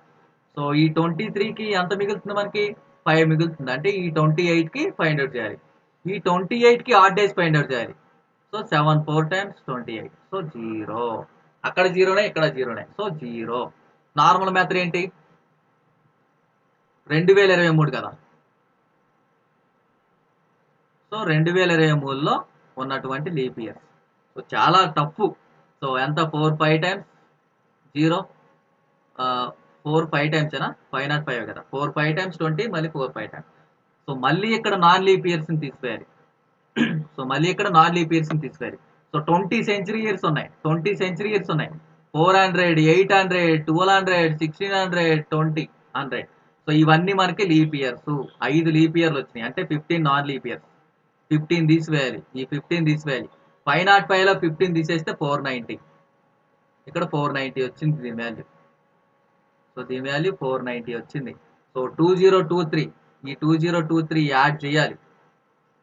Speaker 1: సో ఈ 23కి ఎంత మిగులుతుంది మనకి? 5 మిగులుతుంది. అంటే ఈ 28కి ఫైండ్ అవుట్ చేయాలి. ఈ 28కి ఆడ్ డేస్ ఫైండ్ అవుట్ చేయాలి. So 7 4 times 28, so 0. అక్కడ 0నే, ఇక్కడ 0నే, సో 0. నార్మల్ మెథడ్ ఏంటి? 2023 కదా. సో 2023లో ఉన్నటువంటి లీప్ ఇయర్. సో చాలా టఫ్. సో ఎంత? 4 5 టైమ్స్ 0, 4 5 టైమ్స్ ఏనా? 5 నాట్ 5 కదా. 4 5 టైమ్స్ 20, మళ్ళీ 4 5 టైమ్స్. సో మళ్ళీ ఇక్కడ నాన్ లీప్ ఇయర్స్ ని తీసివేయాలి. సో మళ్ళీ ఇక్కడ నాన్ లీప్ ఇయర్స్ ని తీసివేయాలి. సో 20 సెంచరీ ఇయర్స్ ఉన్నాయి. 20 సెంచరీ ఇయర్స్ ఉన్నాయి. 400 800 1200 1600 20 100. సో ఇవన్నీ మనకి లీప్ ఇయర్స్. 5 లీప్ ఇయర్లు వచ్చినాయి. అంటే 15 నాన్ లీప్ ఇయర్స్. 15 తీసివేయాలి. ఈ 15 తీసివేయాలి. 505లో 15 తీసేస్తే 490. ఇక్కడ 490 వచ్చింది దీని వాల్యూ. సో దీని వాల్యూ 490 వచ్చింది. సో 2023, ఈ 2023 యాడ్ చేయాలి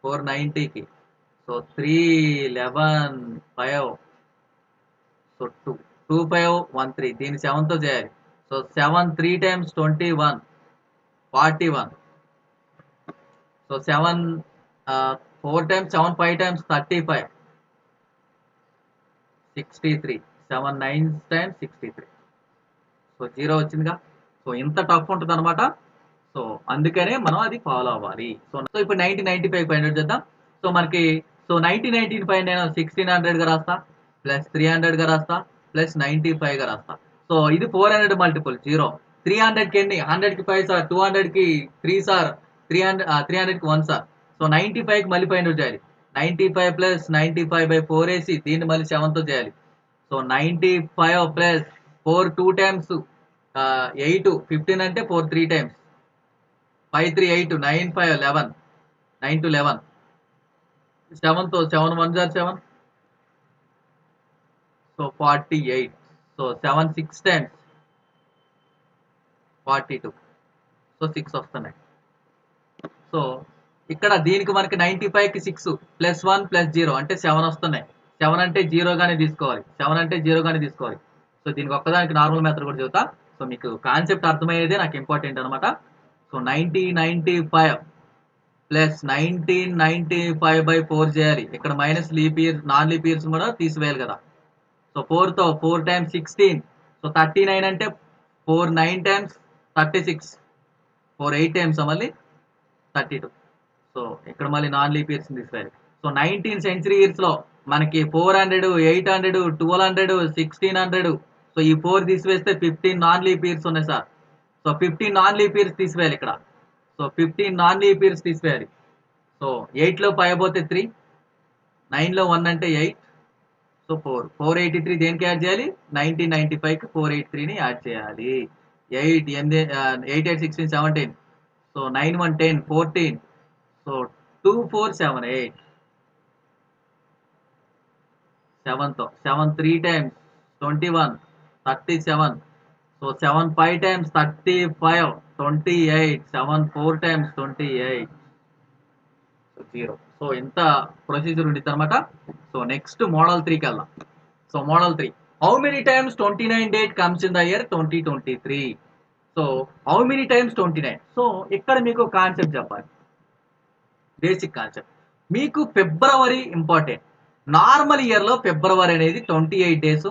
Speaker 1: 490కి. సో 3 11 5, సో 2 2513, దీన్ని 7తో చేయాలి. So 7 3 times 21 41. So 7 4 times 7 5 times 35 63. 7 9 times 63. So 0 వచ్చిందిగా. సో ఇంత టఫ్ ఉంటుంది అనమాట. సో అందుకనే మనం అది ఫాలో అవ్వాలి. సో ఇప్పుడు 1995 ఫైండ్ అవుట్ చేద్దాం. సో మనకి సో 1995 నేను 1600గా రాస్తా, ప్లస్ 300గా రాస్తా, ప్లస్ 95గా రాస్తా. సో ఇది 400 మల్టిపుల్ 0. 300కి ఎన్ని? 100కి 5 సార్, 200కి 3 సార్, 300కి 1 సార్. సో 95కి మళ్ళీ ఫైండ్ అవుట్ చేయాలి. 95 ప్లస్ 95/4 వేసి దీన్ని మళ్ళీ 7తో చేయాలి. సో 95 ప్లస్ 4 2 టైమ్స్ 8 15 అంటే 4 3 times 5 3 8 9 5 11 9 to 11. 7తో 7 1 7, so 48. So 7 6 times 42, so 6 వస్తున్నాయి. సో ఇక్కడ దీనికి మనకి 95కి 6 ప్లస్ 1 ప్లస్ 0 అంటే 7 వస్తున్నాయి. 7 అంటే 0 గానే తీసుకోవాలి. 7 అంటే 0 గానే తీసుకోవాలి. సో దీనికి ఒక్కదానికి నార్మల్ మెథడ్ కూడా చెబుతా. సో మీకు కాన్సెప్ట్ అర్థమయ్యేదే నాకు ఇంపార్టెంట్ అనమాట. సో 1995 ప్లస్ 1995/4 చేయాలి. ఇక్కడ minus leap year non leap years కూడా తీసివేయాలి కదా. సో 4తో 4 టైమ్స్ 16, సో 39 అంటే 4 9 టైమ్స్ 36, 4 8 టైమ్స్ మళ్ళీ 32. సో ఇక్కడ మళ్ళీ నాన్ లీప్ ఇయర్స్ తీసివేయాలి. సో 19 సెంచరీ ఇయర్స్ లో మనకి 400 800 1200 1600. సో ఈ 4 తీసివేస్తే 15 నాన్ లీప్ ఇయర్స్ ఉన్నాయి sir. So 15 non leap years తీసివేయాలి ఇక్కడ. సో 15 నాన్ లీప్ ఇయర్స్ తీసివేయాలి. సో 8లో 5 పోతే 3, 9లో 1 అంటే 8, సో 4 483 దేనికి యాడ్ చేయాలి? 1995కి 483ని యాడ్ చేయాలి. 8 8 8 16 17, so 9 1 10 14, so 2 4 7 8. 7తో 7 3 times 21 37, so 7 5 times 35 28, 7 4 times 28, 0. So ఇంత ప్రొసీజర్ ఉండిద్ది అనమాట. సో నెక్స్ట్ మోడల్ 3కి వెళ్దాం. So model 3, how many times 29 date comes in the year 2023? So how many times 29? So ఇక్కడ మీకు కాన్సెప్ట్ చెప్పాలి, బేసిక్ కాన్సెప్ట్. మీకు ఫిబ్రవరి ఇంపార్టెంట్. నార్మల్ ఇయర్లో ఫిబ్రవరి అనేది 28 డేస్.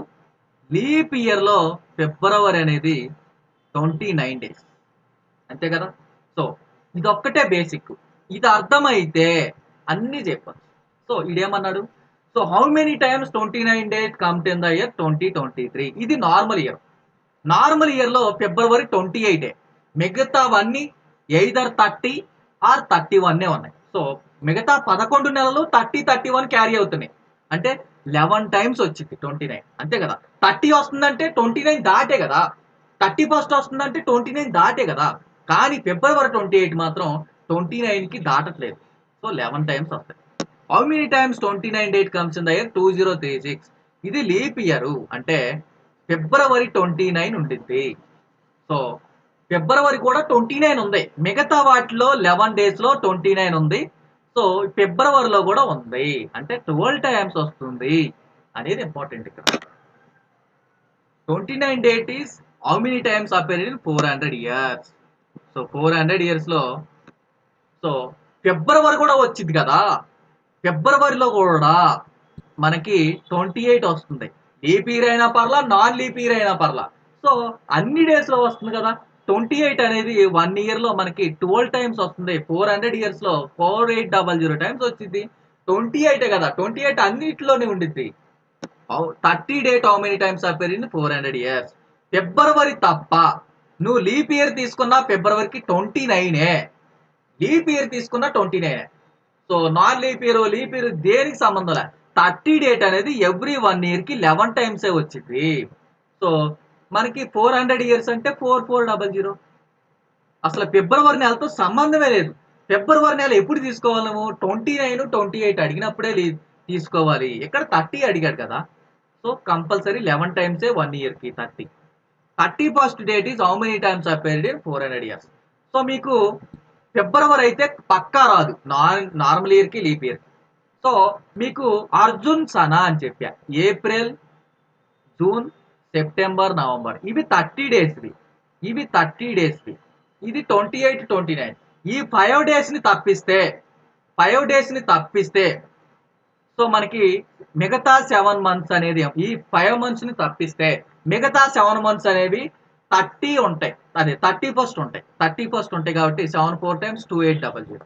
Speaker 1: లీప్ ఇయర్లో ఫిబ్రవరి అనేది 29 డేస్, అంతే కదా. సో ఇదొక్కటే బేసిక్. ఇది అర్థమైతే అన్నీ చెప్పచ్చు. సో ఇదేమన్నాడు? So how many times 29 days comes in the year 2023? ఇది నార్మల్ ఇయర్. నార్మల్ ఇయర్ లో ఫిబ్రవరి 28 మిగతావన్నీ ఎయిదర్ 30 ఆర్ 31 ఉన్నాయి. సో మిగతా 11 నెలలు 30 31 క్యారీ అవుతున్నాయి. అంటే 11 టైమ్స్ వచ్చింది 29, అంతే కదా. 30 వస్తుందంటే 29 దాటే కదా. 31 వస్తుందంటే 29 దాటే కదా. కానీ ఫిబ్రవరి 28 మాత్రం 29 కి దాటట్లేదు. సో 11 టైమ్స్ వస్తాయి. How many times 29 date comes in the year 2036? ఇది లీప్ ఇయర్, అంటే ఫిబ్రవరి 29 ఉండిద్ది. సో ఫిబ్రవరి కూడా 29 ఉంది. మిగతా వాటిలో 11 డేస్ లో 29 ఉంది. సో ఫిబ్రవరిలో కూడా ఉంది, అంటే 12 టైమ్స్ వస్తుంది అనేది ఇంపార్టెంట్ ఇక్కడ. 29 date is how many times appear in 400 years? So 400 years లో సో ఫిబ్రవరి కూడా వచ్చింది కదా. ఫిబ్రవరిలో కూడా మనకి 28 వస్తుంది. లీప్ ఇయర్ అయినా పర్లా, నాన్ లీప్ ఇయర్ అయినా పర్లా. సో అన్ని డేస్ లో వస్తుంది కదా. 28 అనేది 1 ఇయర్ లో మనకి 12 టైమ్స్ వస్తుంది. 400 ఇయర్స్ లో 4800 టైమ్స్ వచ్చింది. 28 కదా, 28 అన్నిటిలోనే ఉండిద్ది. 30 date how many times appear in 400 years? ఫిబ్రవరి తప్ప నువ్వు లీప్ ఇయర్ తీసుకున్న ఫిబ్రవరికి 29, లీప్ ఇయర్ తీసుకున్న 29. సో నాన్ లీప్ ఇయర్ దేనికి సంబంధం లే. 30 డేట్ అనేది ఎవ్రీ 1 ఇయర్ కి 11 టైమ్సే వచ్చింది. సో మనకి 400 ఇయర్స్ అంటే 4400. అసలు ఫిబ్రవరి నెలతో సంబంధమే లేదు. ఫిబ్రవరి నెల ఎప్పుడు తీసుకోవాలి నువ్వు? 29 28 అడిగినప్పుడే తీసుకోవాలి. ఇక్కడ 30 అడిగాడు కదా. సో కంపల్సరీ 11 టైమ్సే 1 ఇయర్ కి 30. 31st date is how many times appeared in 400 years? So మీకు ఫిబ్రవరి అయితే పక్కా రాదు, నార్మల్ ఇయర్ కి లీప్ ఇయర్ కి. సో మీకు అర్జున్ సనా అని చెప్పా. ఏప్రిల్, జూన్, సెప్టెంబర్, నవంబర్ ఇవి 30 డేస్వి. ఇవి 30 డేస్వి. ఇది 28 29. ఈ 5 డేస్ ని తప్పిస్తే 5 డేస్ ని తప్పిస్తే సో మనకి మిగతా 7 మంత్స్ అనేది, ఈ 5 మంత్స్ ని తప్పిస్తే మిగతా 7 మంత్స్ అనేవి 30 ఉంటాయి. అదే 31st ఉంటాయి. 31st ఉంటాయి కాబట్టి 7 4 times 2800.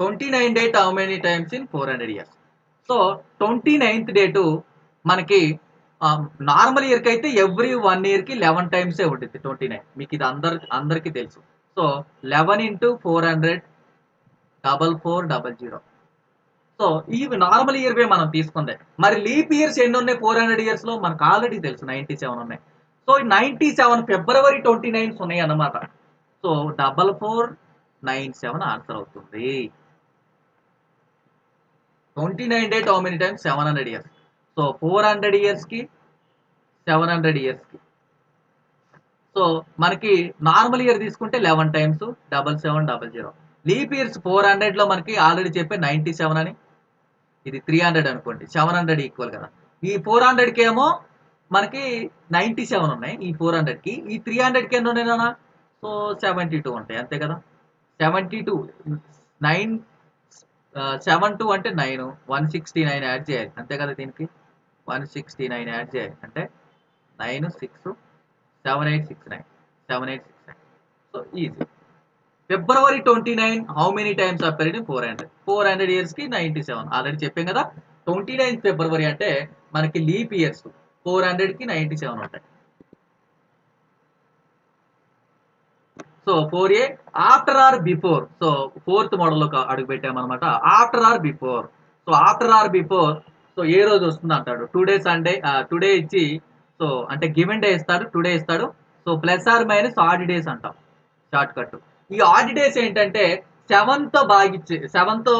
Speaker 1: 29 date how many times in 400 years? So 29th date మనకి నార్మల్ ఇయర్ కి అయితే ఎవ్రీ 1 ఇయర్ కి 11 టైమ్సే ఉంటుంది 29. మీకు ఇది అందరికి తెలుసు. So 11 into 400 4400. సో ఇవి నార్మల్ ఇయర్ వే మనం తీసుకుందే. మరి లీప్ ఇయర్స్ ఎన్ని ఉన్నాయి 400 ఇయర్స్ లో? మనకు ఆల్రెడీ తెలుసు 97 ఉన్నాయి. సో 97 ఫిబ్రవరి 29 ఉన్నాయి అన్నమాట. సో 4497 ఆన్సర్ అవుతుంది. 29 date how many times? 700 years. So 400 years కి 700 ఇయర్స్ కి. సో మనకి నార్మల్ ఇయర్ తీసుకుంటే 11 టైమ్స్ 7700. లీప్ ఇయర్స్ 400 లో మనకి ఆల్రెడీ చెప్పే 97 అని. ఇది 300 అనుకోండి, 700 ఈక్వల్ కదా. ఈ 400 కి ఏమో మనకి 97 ఉన్నాయి ఈ 400 కి. ఈ 300 కి ఎన్ని ఉన్నాయి నాన్న? సో 72 ఉంటాయి, అంతే కదా. 72 9 72 అంటే 9, 169 యాడ్ చేయాలి, అంతే కదా. దీనికి 169 యాడ్ చేయాలి అంటే 9 6 7869 7869. So easy. February 29 how many times appeared in 400? 400 years కి 97 ఆల్రెడీ చెప్పాం కదా. 29 ఫిబ్రవరి అంటే మనకి లీప్ ఇయర్స్ 400 కి 97 ఉంటాయి. So 4A after or before. So 4th model లో అడుగు పెట్టామన్నమాట. After or before. So after or before. So ఏ రోజు వస్తుంది అంటాడు. టుడే సండే, టుడే ఇచ్చి సో అంటే గివెన్ డే ఇస్తాడు, టుడే ఇస్తాడు. So plus or minus odd days అంటాం షార్ట్ కట్. ఈ ఆడ్ డేస్ ఏంటంటే 7 తో భాగిస్తే 7 తో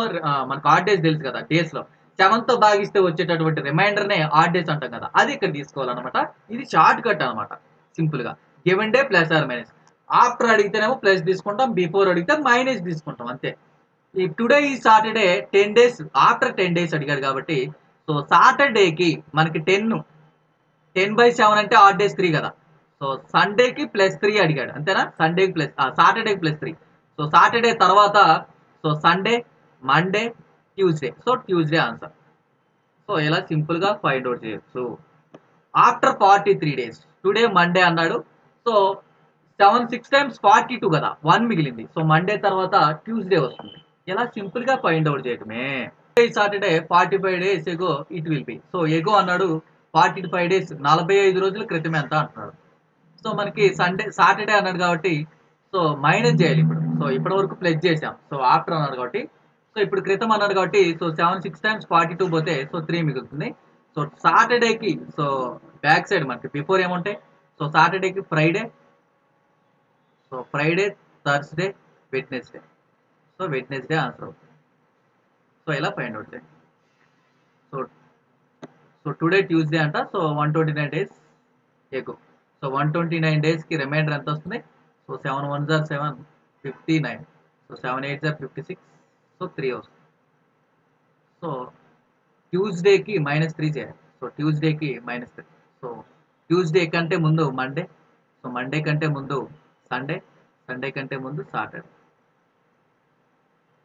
Speaker 1: మనకు ఆడ్ డేస్ తెలుసు కదా. డేస్ లో 7 తో భాగిస్తే వచ్చేటటువంటి రిమైండర్ నే ఆడ్ డేస్ అంటాం కదా. అది ఇక్కడ తీసుకోవాలన్నమాట. ఇది షార్ట్ కట్ అనమాట. సింపుల్ గా given day plus or minus. After అడిగితేనేమో ప్లస్ తీసుకుంటాం, బిఫోర్ అడిగితే మైనస్ తీసుకుంటాం, అంతే. ఈ టుడే ఈ సాటర్డే 10 డేస్ ఆఫ్టర్ 10 డేస్ అడిగాడు కాబట్టి సో సాటర్డేకి మనకి 10/7 అంటే ఆడ్ డేస్ 3 కదా. సో సండేకి +3 అడిగాడు, అంతేనా. సండేకి ప్లస్ సాటర్డేకి +3. సో సాటర్డే తర్వాత so Sunday, Monday, Tuesday. So Tuesday answer. So ఇలా సింపుల్ గా ఫైండ్ అవుట్ చేయొచ్చు. ఆఫ్టర్ 43 డేస్ టుడే మండే అన్నాడు. సో 7 6 times 42 కదా, 1 మిగిలింది. సో మండే తర్వాత ట్యూస్డే వస్తుంది. ఇలా సింపుల్ గా ఫైండ్ అవుట్ చేయటమే. Saturday 45 days ago it will be. So ago అన్నాడు 45 days 45 రోజుల క్రితం ఎంత అంటున్నాడు. సో మనకి సాటర్డే అన్నాడు కాబట్టి సో మైనస్ చేయాలి ఇప్పుడు. సో ఇప్పటి వరకు ప్లస్ చేసాం. సో ఆఫ్టర్ అన్నాడు కాబట్టి సో ఇప్పుడు క్రితం అన్నాడు కాబట్టి సో 7 6 times 42 పోతే సో 3 మిగులుతుంది. సో సాటర్డేకి సో బ్యాక్ సైడ్ మనకి బిఫోర్ ఏముంటాయి. సో సాటర్డేకి Friday, so Friday, Thursday, Wednesday. So Wednesday answer అవుతుంది. సో ఇలా ఫైండ్ అవుట్ చేయండి. సో సో టుడే ట్యూస్డే అంట. So 129 days ago. So 129 days కి రిమైండర్ ఎంత వస్తుంది. So 7 1s are 7 59. So 7 8s are 56. So 3 వస్తుంది. సో ట్యూస్డేకి -3 చేయాలి. సో ట్యూస్డేకి -3. సో ట్యూస్డే కంటే ముందు మండే, సో మండే కంటే ముందు సండే, సండే కంటే ముందు Saturday.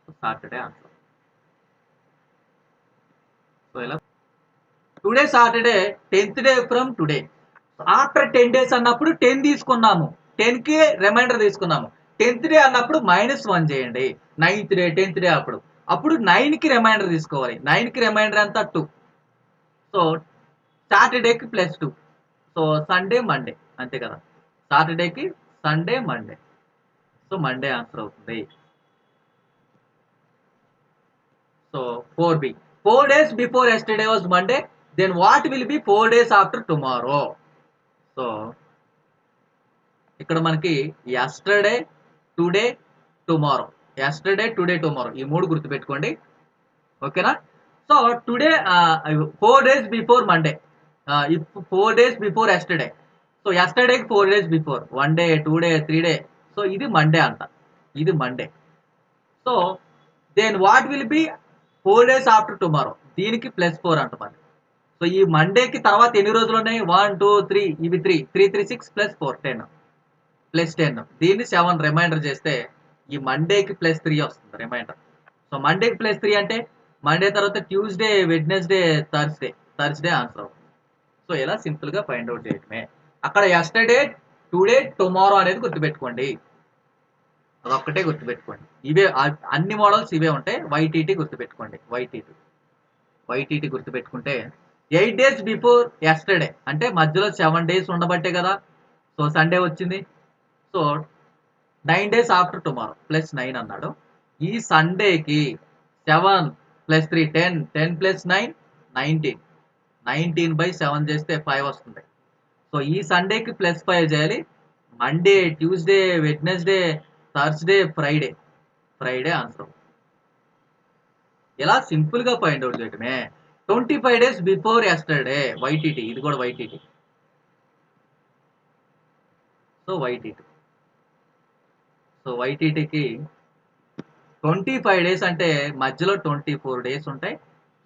Speaker 1: So Saturday answer. So ఇలా today Saturday 10th day from today. After 10 days అన్నప్పుడు 10 తీసుకున్నాము, 10కి రిమైండర్ తీసుకున్నాము. 10th day అన్నప్పుడు -1 చేయండి. 9th day 10th day అప్పుడు 9కి రిమైండర్ తీసుకోవాలి. 9కి రిమైండర్ ఎంత 2. సో సాటర్డేకి +2. సో సండే మండే అంతే కదా. సాటర్డేకి Sunday Monday. So Monday answer అవుతుంది. So 4B 4 days before yesterday was Monday, then what will be 4 days after tomorrow? So ఇక్కడ మనకి yesterday, today, tomorrow. yesterday, today, tomorrow ఈ 3 గుర్తుపెట్టుకోండి. ఓకేనా. So today 4 days before Monday, 4 days before yesterday. So yesterdayకి 4 days before, 1 day 2 day 3 day. So ఇది మండే అంట, ఇది Monday. So then what will be 4 days after tomorrow, దీనికి +4 అంట మరి. సో ఈ మండేకి తర్వాత ఎన్ని రోజులు ఉన్నాయి. 1 2 3 ఇవి 3 3 3 6 +4 10 +10. దీన్ని 7 రిమైండర్ చేస్తే ఈ మండేకి +3 వస్తుంది రిమైండర్. సో మండేకి +3 అంటే మండే తర్వాత ట్యూస్డే, వెడ్నెస్డే, థర్స్డే ఆన్సర్ అవుతుంది. సో ఇలా సింపుల్ గా ఫైండ్ అవుట్ చేయటమే. అక్కడ yesterday, టుడే, టుమారో అనేది గుర్తుపెట్టుకోండి. అదొక్కటే గుర్తుపెట్టుకోండి. ఇవే అన్ని మోడల్స్ ఇవే ఉంటాయి. వైటీటీ గుర్తుపెట్టుకోండి. వైటీటీ గుర్తుపెట్టుకుంటే 8 days బిఫోర్ yesterday అంటే మధ్యలో 7 days ఉండబట్టే కదా సో సండే వచ్చింది. సో 9 days ఆఫ్టర్ టుమారో +9 అన్నాడు. ఈ సండేకి 7 + 3 10 10 + 9 19 19/7 చేస్తే 5 వస్తుంది. సో ఈ సండేకి +5 చేయాలి. Monday, Tuesday, Wednesday, Thursday, Friday answer. ఇలా సింపుల్ గా ఫైండ్ అవుట్ చేయటమే. 25 days బిఫోర్ yesterday వైటీటీ, ఇది కూడా వైటీటీ. సో వైటీటీకి 25 days అంటే మధ్యలో 24 days ఉంటాయి.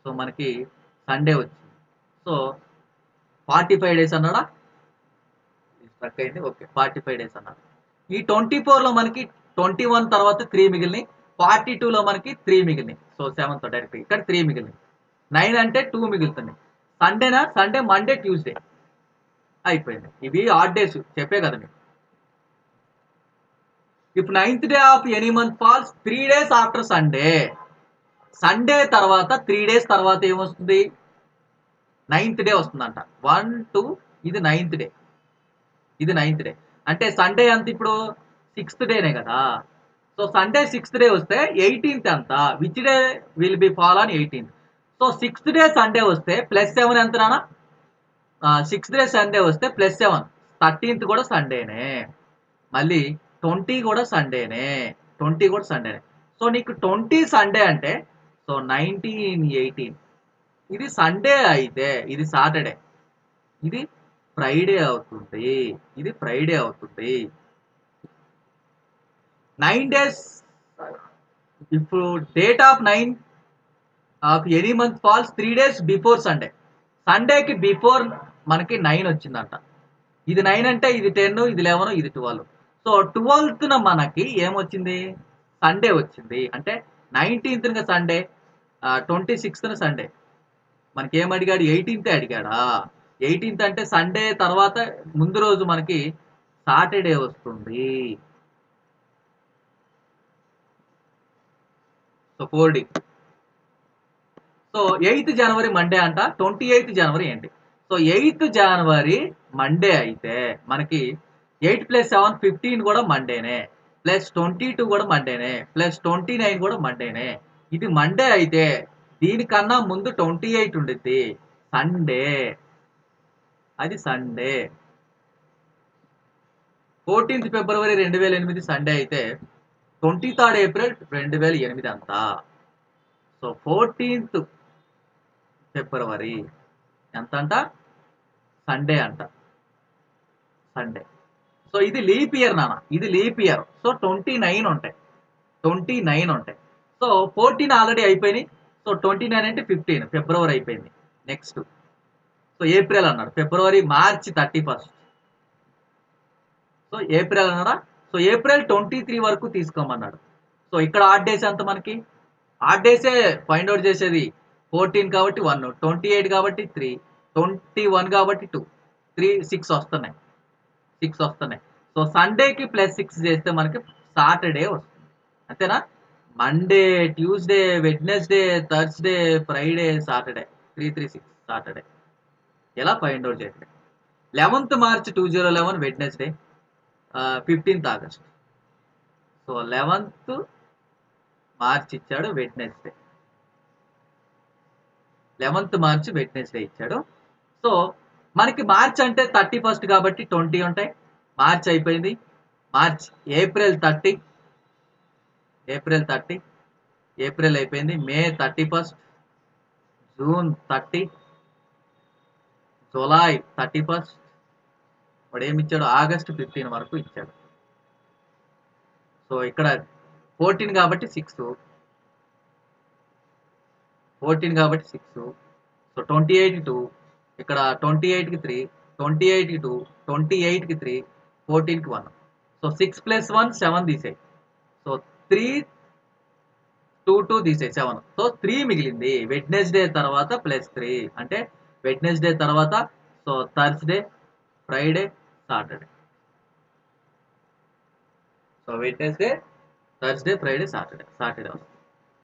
Speaker 1: సో మనకి సండే వచ్చింది. సో 45 days అన్నాడా, స్ట్రక్ అయింది. ఓకే 45 days అన్నాడు. ఈ 24లో మనకి 21 తర్వాత 3 మిగిలినాయి. 42లో మనకి 3 మిగిలినాయి. సో 7తో డైరెక్ట్ ఇక్కడ 3 మిగిలినాయి. 9 అంటే 2 మిగులుతున్నాయి. సండేనా, సండే, మండే, ట్యూస్డే అయిపోయింది. ఇవి ఆడ్ డేస్ చెప్పే కదా మీకు. If 9th day of any month falls 3 days after Sunday, Sunday తర్వాత 3 days తర్వాత ఏమొస్తుంది. 9th day వస్తుందంట. 1 2 ఇది 9th day, ఇది 9th day. అంటే సండే అంత ఇప్పుడు 6th డేనే కదా. సో సండే 6th day వస్తే 18th అంత. Which day will be fall on 18th. So 6th day Sunday వస్తే +7 ఎంత నానా. 6th day సండే వస్తే +7, 13th కూడా సండేనే, మళ్ళీ 20 కూడా సండేనే, 20 కూడా సండేనే. సో నీకు 20 సండే అంటే సో 19 18 ఇది సండే అయితే ఇది సాటర్డే, ఇది ఫ్రైడే అవుతుంది, ఇది ఫ్రైడే అవుతుంది. 9 days ఇప్పుడు date of 9 of any month falls 3 days before Sunday. సండేకి బిఫోర్ మనకి 9 వచ్చిందంట. ఇది 9 అంటే ఇది 10, ఇది 11, ఇది 12. సో 12th మనకి ఏమొచ్చింది, సండే వచ్చింది. అంటే 19th సండే, 26th సండే. మనకి ఏం అడిగాడు, 18th అడిగాడా. 18th అంటే సండే తర్వాత ముందు రోజు మనకి సాటర్డే వస్తుంది. సో 4D సో 8th జనవరి మండే అంట. 28th జనవరి ఏంటి? సో 8th జనవరి మండే అయితే మనకి 8 + 7 15 కూడా మండేనే. ప్లస్ 22 కూడా మండేనే. ప్లస్ 29 కూడా మండేనే. ఇది మండే అయితే దీనికన్నా ముందు 28 ఉండిద్ది. సండే. అది సండే. 14th ఫిబ్రవరి 2008 సండే అయితే 23rd ఏప్రిల్ 2008 అంతా. సో 14th ఫిబ్రవరి ఎంత అంట? సండే అంట. సండే. సో ఇది లీప్ ఇయర్ నాన్న. ఇది లీప్ ఇయర్. సో 29 ఉంటాయి. 29 ఉంటాయి. సో 14 ఆల్రెడీ అయిపోయినాయి. సో 29 అంటే 15 ఫిబ్రవరి అయిపోయింది. నెక్స్ట్ సో ఏప్రిల్ అన్నాడు. ఫిబ్రవరి, మార్చి 31st. సో ఏప్రిల్ అన్నాడా? సో ఏప్రిల్ 23 వరకు తీసుకోమన్నాడు. సో ఇక్కడ ఆడ్ డేస్ ఎంత మనకి? ఆడ్ డేసే ఫైండ్ అవుట్ చేసేది. 14 కాబట్టి 1, 28 కాబట్టి 3, 21 కాబట్టి 2, 3, 6 వస్తున్నాయి. 6 వస్తున్నాయి. సో సండేకి +6 చేస్తే మనకి సాటర్డే వస్తుంది. అంతేనా? Monday, Tuesday, Wednesday, Thursday, Friday, Saturday. 3, 3, 6 Saturday. ఎలా ఫైండ్ అవుట్ చేయండి. 11th March 2011 Wednesday. 15th August. So 11th March ఇచ్చాడు వెడ్నెస్డే. 11th మార్చ్ వెడ్నెస్డే ఇచ్చాడు. సో మనకి మార్చ్ అంటే 31st కాబట్టి 20 ఉంటాయి. మార్చ్ అయిపోయింది. మార్చ్, ఏప్రిల్ 30, ఏప్రిల్ 30, ఏప్రిల్ అయిపోయింది. మే 31st, జూన్ 30, జూలై 31st. వాడు ఏమి ఇచ్చాడు? ఆగస్ట్ 15 వరకు ఇచ్చాడు. సో ఇక్కడ 14 కాబట్టి 6, 14 కాబట్టి 6. సో 28కి 2, ఇక్కడ 28కి 3, 28కి 2, 28కి 3, 14కి 1. సో 6 + 1 7 తీసేయి. సో 3, 2, 2 తీసేయి 7. సో 3 మిగిలింది. వెడ్నెస్డే తర్వాత +3 అంటే వెడ్నెస్డే తర్వాత so Thursday, Friday, Saturday. So Wednesday, Thursday, Friday, Saturday. Saturday వస్తుంది.